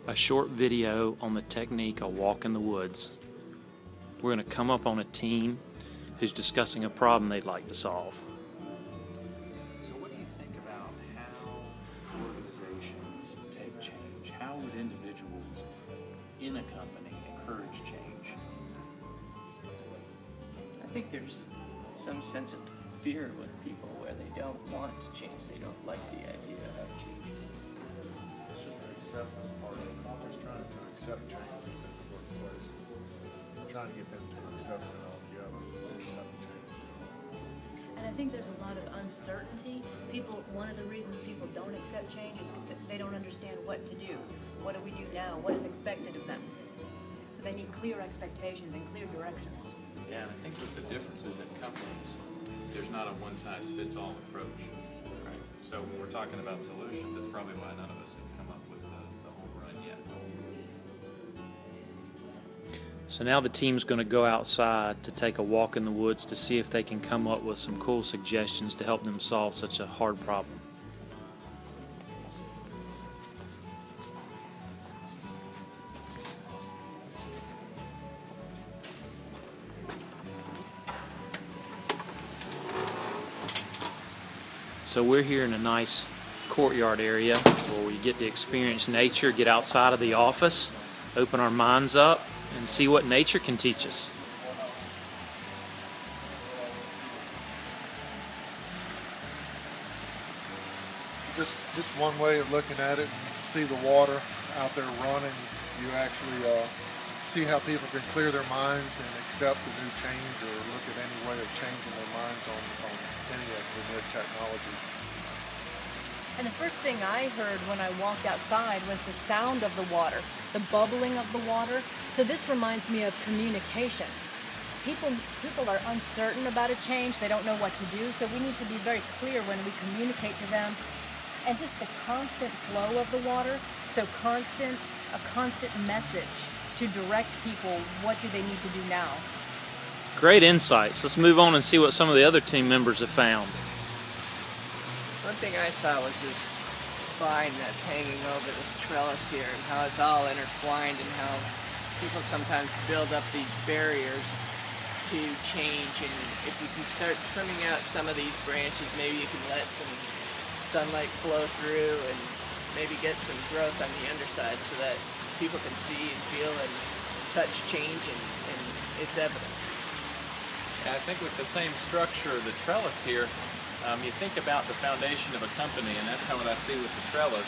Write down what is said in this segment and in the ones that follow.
a short video on the technique of walk in the woods. We're going to come up on a team who's discussing a problem they'd like to solve. So what do you think about how organizations take change? How would individuals in a company encourage change? I think there's some sense of fear with people where they don't want to change, they don't like the idea of change. It's just an acceptance part of it. Always trying to accept change in the workplace. Trying to get them to accept it altogether. Accept change. And I think there's a lot of uncertainty. One of the reasons people don't accept change is that they don't understand what to do. What do we do now? What is expected of them? So they need clear expectations and clear directions. Yeah, and I think with the differences in companies, there's not a one-size-fits-all approach, right? So when we're talking about solutions, it's probably why none of us have come up with the home run yet. So now the team's going to go outside to take a walk in the woods to see if they can come up with some cool suggestions to help them solve such a hard problem. So we're here in a nice courtyard area where we get to experience nature, get outside of the office, open our minds up, and see what nature can teach us. Just one way of looking at it. See the water out there running. You actually see how people can clear their minds and accept the new change, or look at any way of changing their minds on any of the new technology. And the first thing I heard when I walked outside was the sound of the water, the bubbling of the water. So this reminds me of communication. People are uncertain about a change. They don't know what to do. So we need to be very clear when we communicate to them. And just the constant flow of the water. So a constant message to direct people, what do they need to do now? Great insights. Let's move on and see what some of the other team members have found. One thing I saw was this vine that's hanging over this trellis here, and how it's all intertwined, and how people sometimes build up these barriers to change. And if you can start trimming out some of these branches, maybe you can let some sunlight flow through and maybe get some growth on the underside so that people can see and feel and touch change, and it's evident. And I think with the same structure of the trellis here, you think about the foundation of a company, and that's how what I see with the trellis.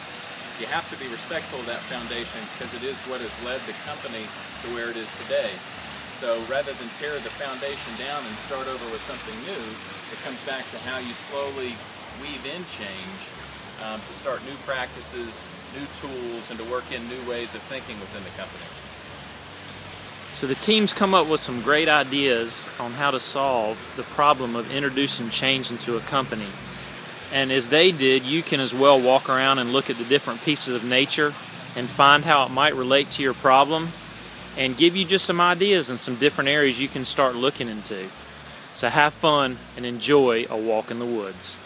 You have to be respectful of that foundation because it is what has led the company to where it is today. So rather than tear the foundation down and start over with something new, it comes back to how you slowly weave in change to start new practices, new tools, and to work in new ways of thinking within the company. So the team's come up with some great ideas on how to solve the problem of introducing change into a company. And as they did, you can as well walk around and look at the different pieces of nature and find how it might relate to your problem and give you just some ideas and some different areas you can start looking into. So have fun and enjoy a walk in the woods.